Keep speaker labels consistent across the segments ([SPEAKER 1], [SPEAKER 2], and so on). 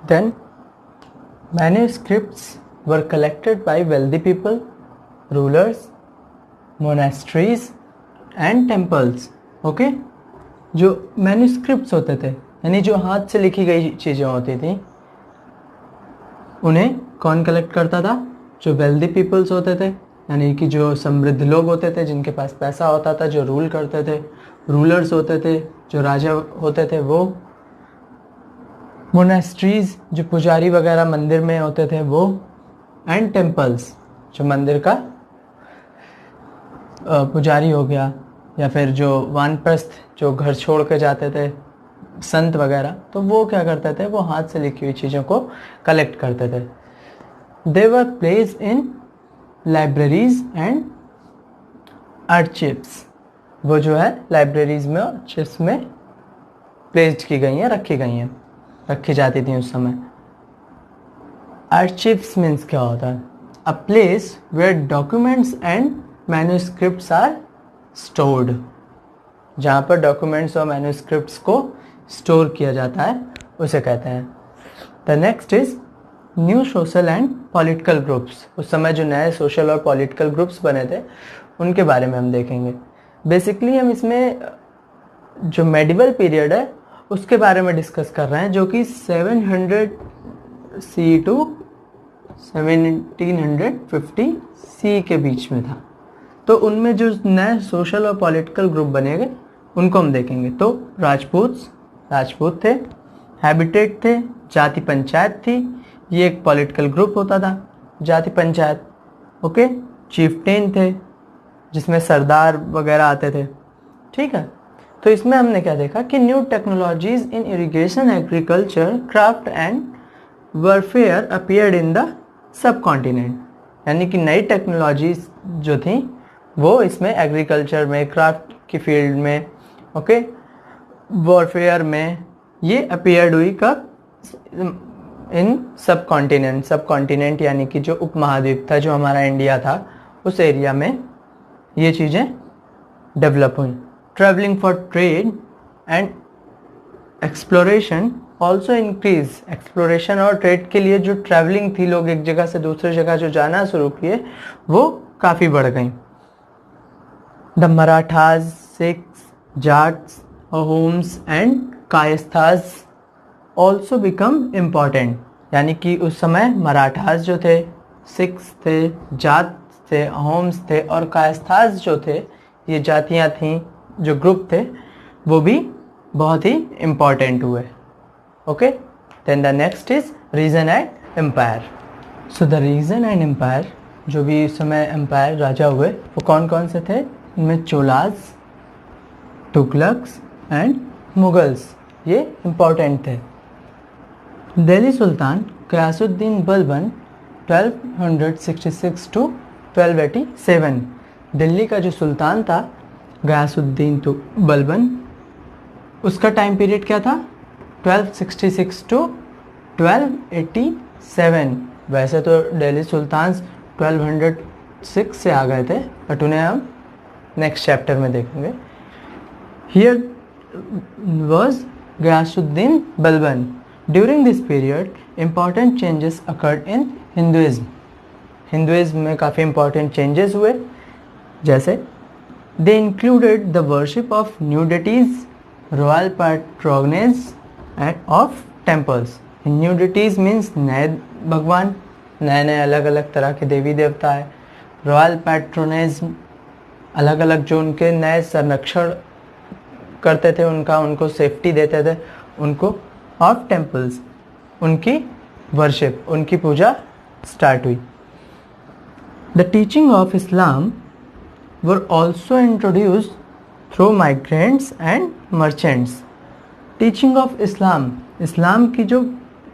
[SPEAKER 1] Then manuscripts were collected by wealthy people, rulers, monasteries and temples. Okay? जो manuscripts होते थे यानी जो हाथ से लिखी गई चीज़ें होती थी उन्हें कौन कलेक्ट करता था? जो वेल्दी पीपल्स होते थे यानी कि जो समृद्ध लोग होते थे जिनके पास पैसा होता था, जो रूल करते थे, रूलर्स होते थे, जो राजा होते थे वो, मोनेस्ट्रीज जो पुजारी वगैरह मंदिर में होते थे वो, एंड टेम्पल्स जो मंदिर का पुजारी हो गया, या फिर जो वानप्रस्थ जो घर छोड़ के जाते थे संत वगैरह, तो वो क्या करते थे? वो हाथ से लिखी हुई चीज़ों को कलेक्ट करते थे. They were placed in libraries and archives. वो जो है लाइब्रेरीज में और आर्चिव्स में प्लेस्ड की गई हैं, रखी जाती थी उस समय. आर्चिव्स मीन्स क्या होता है? A place where documents and manuscripts are stored. जहाँ पर डॉक्यूमेंट्स और मैन्यूस्क्रिप्ट्स को स्टोर किया जाता है उसे कहते हैं. The next is new social and political groups. उस समय जो नए सोशल और पॉलिटिकल ग्रुप्स बने थे उनके बारे में हम देखेंगे. बेसिकली हम इसमें जो मेडिवल पीरियड है उसके बारे में डिस्कस कर रहे हैं जो कि 700 सी टू 1750 सी के बीच में था. तो उनमें जो नए सोशल और पॉलिटिकल ग्रुप बनेंगे उनको हम देखेंगे. तो राजपूत थे, हैबिटेट थे, जाति पंचायत थी, ये एक पॉलिटिकल ग्रुप होता था जाति पंचायत. ओके, चीफ्टेन थे जिसमें सरदार वगैरह आते थे. ठीक है, तो इसमें हमने क्या देखा कि new technologies in irrigation, agriculture, craft and warfare appeared in the sub continent. यानी कि नई टेक्नोलॉजीज जो थी वो इसमें एग्रीकल्चर में, क्राफ्ट की फील्ड में, ओके, वॉरफेयर में ये अपीयर्ड हुई कब? इन सब कॉन्टिनेंट यानी कि जो उपमहाद्वीप था, जो हमारा इंडिया था, उस एरिया में ये चीज़ें डेवलप हुई. Travelling for trade and exploration also increase. Exploration और ट्रेड के लिए जो ट्रैवलिंग थी, लोग एक जगह से दूसरी जगह जो जाना शुरू किए वो काफ़ी बढ़ गई. The Marathas, Sikhs, Jats, Ahoms and Kayasthas also become important. यानी कि उस समय मराठाज जो थे, सिख्स थे, जाट थे, अहोम्स थे और कायस्थाज जो थे, ये जातियाँ थीं, जो ग्रुप थे, वो भी बहुत ही इम्पॉर्टेंट हुए. Okay, then the next is region and empire. So the region and empire, जो भी उस समय एम्पायर राजा हुए वो कौन कौन से थे? इनमें चोलाज, तुगलक्स एंड मुगल्स, ये इम्पॉर्टेंट थे. दिल्ली सुल्तान गयासुद्दीन बलबन 1266 टू 1287. दिल्ली का जो सुल्तान था गयासुद्दीन बलबन, उसका टाइम पीरियड क्या था? 1266 टू 1287. वैसे तो दिल्ली सुल्तान 1206 से आ गए थे, बट उन्हें हम नेक्स्ट चैप्टर में देखेंगे. Here was Ghiyasuddin Balban. During this period, important changes occurred in Hinduism. Hinduism में काफ़ी important changes हुए, जैसे they included the worship of new deities, royal patronage and of temples. New deities means नए भगवान, नए अलग अलग तरह के देवी देवता है. रॉयल पैट्रोनेज, अलग अलग जो उनके नए संरक्षण करते थे, उनको सेफ्टी देते थे उनको. ऑफ टेम्पल्स, उनकी वर्शिप, उनकी पूजा स्टार्ट हुई. The teaching of Islam were also introduced through migrants and merchants. Teaching of Islam, Islam की जो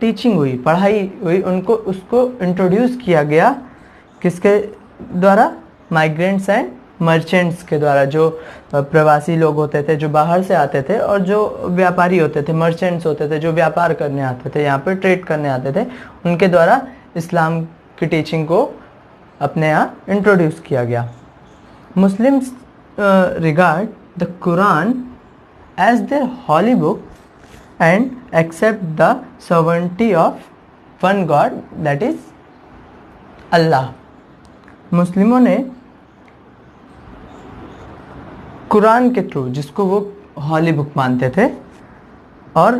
[SPEAKER 1] टीचिंग हुई, पढ़ाई हुई, उसको इंट्रोड्यूस किया गया किसके द्वारा? माइग्रेंट्स एंड मर्चेंट्स के द्वारा. जो प्रवासी लोग होते थे जो बाहर से आते थे, और जो व्यापारी होते थे, मर्चेंट्स होते थे जो व्यापार करने आते थे, यहाँ पर ट्रेड करने आते थे, उनके द्वारा इस्लाम की टीचिंग को अपने यहाँ इंट्रोड्यूस किया गया. Muslims regard the Quran as their holy book and accept the sovereignty of one God, that is Allah. मुस्लिमों ने कुरान के थ्रू, जिसको वो हॉली बुक मानते थे, और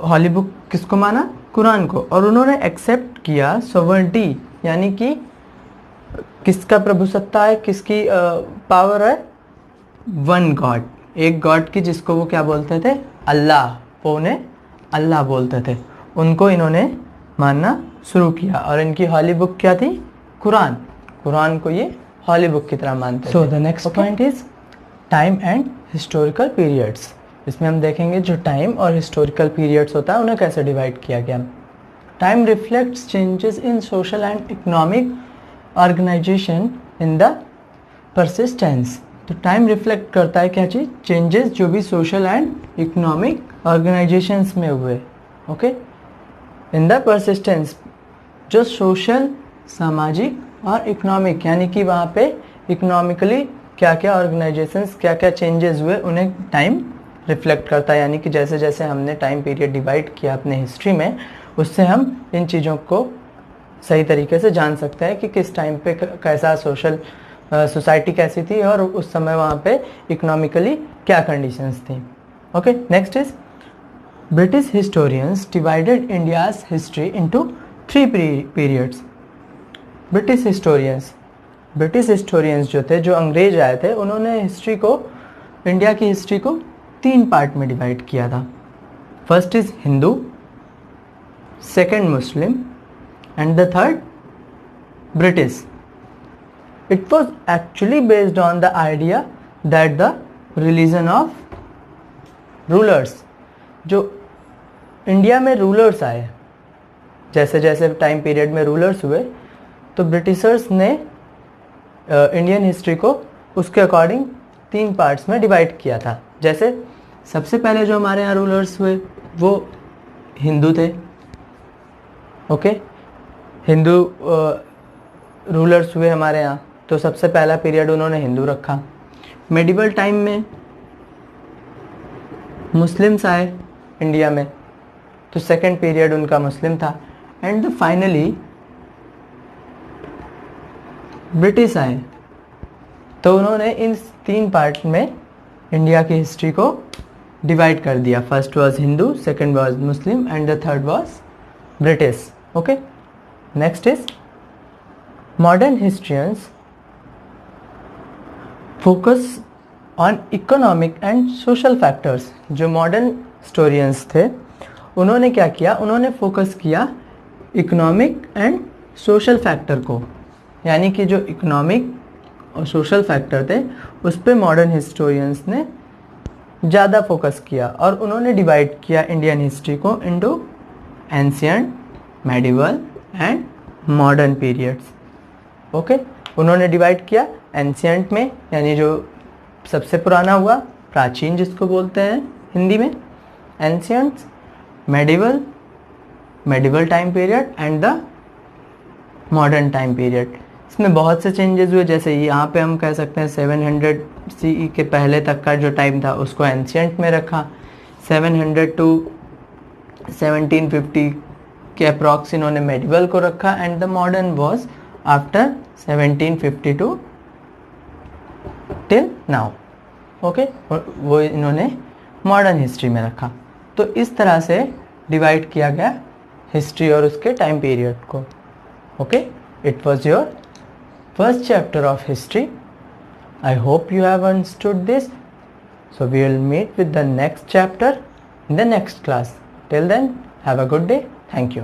[SPEAKER 1] हॉली बुक किसको माना? कुरान को, और उन्होंने एक्सेप्ट किया सोवर्निटी, यानी कि किसका प्रभुसत्ता है, किसकी पावर है? वन गॉड, एक गॉड की, जिसको वो क्या बोलते थे? अल्लाह। वो उन्हें अल्लाह बोलते थे। उनको इन्होंने मानना शुरू किया, और इनकी हॉली बुक क्या थी? कुरान। कुरान को ये हॉली बुक की तरह मानते थे। So the next point is time and historical periods. इसमें हम देखेंगे जो टाइम और हिस्टोरिकल पीरियड्स होता है उन्हें कैसे डिवाइड किया गया। Time reflects changes in social and economic organisation in the persistence. तो टाइम रिफ्लेक्ट करता है क्या चीज़? चेंजेस जो भी सोशल एंड इकोनॉमिक ऑर्गेनाइजेशंस में हुए, ओके, इन द परसिस्टेंस। जो सोशल, सामाजिक और इकोनॉमिक, यानी कि वहाँ पे इकोनॉमिकली क्या क्या ऑर्गेनाइजेशंस, क्या क्या चेंजेस हुए, उन्हें टाइम रिफ्लेक्ट करता है। यानी कि जैसे जैसे हमने टाइम पीरियड डिवाइड किया अपने हिस्ट्री में, उससे हम इन चीज़ों को सही तरीके से जान सकते हैं कि किस टाइम पे कैसा सोसाइटी कैसी थी, और उस समय वहाँ पे इकोनॉमिकली क्या कंडीशंस थी। Okay, next is British historians divided India's history into 3 periods. British historians जो थे, जो अंग्रेज आए थे, उन्होंने हिस्ट्री को, इंडिया की हिस्ट्री को 3 पार्ट में डिवाइड किया था। First is Hindu, second Muslim, and the third British. It was actually based on the idea that the religion of rulers, जो इंडिया में रूलर्स आए, जैसे जैसे टाइम पीरियड में रूलर्स हुए, तो ब्रिटिशर्स ने इंडियन हिस्ट्री को उसके अकॉर्डिंग 3 पार्ट्स में डिवाइड किया था। जैसे सबसे पहले जो हमारे यहाँ रूलर्स हुए वो हिंदू थे, ओके, हिंदू रूलर्स हुए हमारे यहाँ, तो सबसे पहला पीरियड उन्होंने हिंदू रखा। मेडिवल टाइम में मुस्लिम्स आए इंडिया में, तो सेकंड पीरियड उनका मुस्लिम था। एंड फाइनली ब्रिटिश आए, तो उन्होंने इन 3 पार्ट में इंडिया की हिस्ट्री को डिवाइड कर दिया। First was Hindu, second was Muslim, and the third was British. Okay, next is modern historians focus on economic and social factors. जो मॉडर्न हिस्टोरियंस थे उन्होंने क्या किया? उन्होंने फोकस किया इकोनॉमिक एंड सोशल फैक्टर को, यानी कि जो इकोनॉमिक और सोशल फैक्टर थे उस पर मॉडर्न हिस्टोरियंस ने ज़्यादा फोकस किया, और उन्होंने डिवाइड किया इंडियन हिस्ट्री को into ancient, medieval and modern periods. Okay, उन्होंने डिवाइड किया एंशिएंट में, यानी जो सबसे पुराना हुआ, प्राचीन जिसको बोलते हैं हिंदी में, ancient, medieval time period and the modern time period. इसमें बहुत से चेंजेस हुए, जैसे यहाँ पे हम कह सकते हैं 700 CE के पहले तक का जो टाइम था उसको एंशिएंट में रखा, 700 टू 1750 के अप्रॉक्स इन्होंने मेडिवल को रखा, and the modern was after 1752 till now. Okay, वो इन्होंने मॉडर्न हिस्ट्री में रखा। तो इस तरह से डिवाइड किया गया हिस्ट्री और उसके टाइम पीरियड को। Okay, it was your first chapter of history. I hope you have understood this. So we will meet with the next chapter in the next class. Till then, have a good day. Thank you.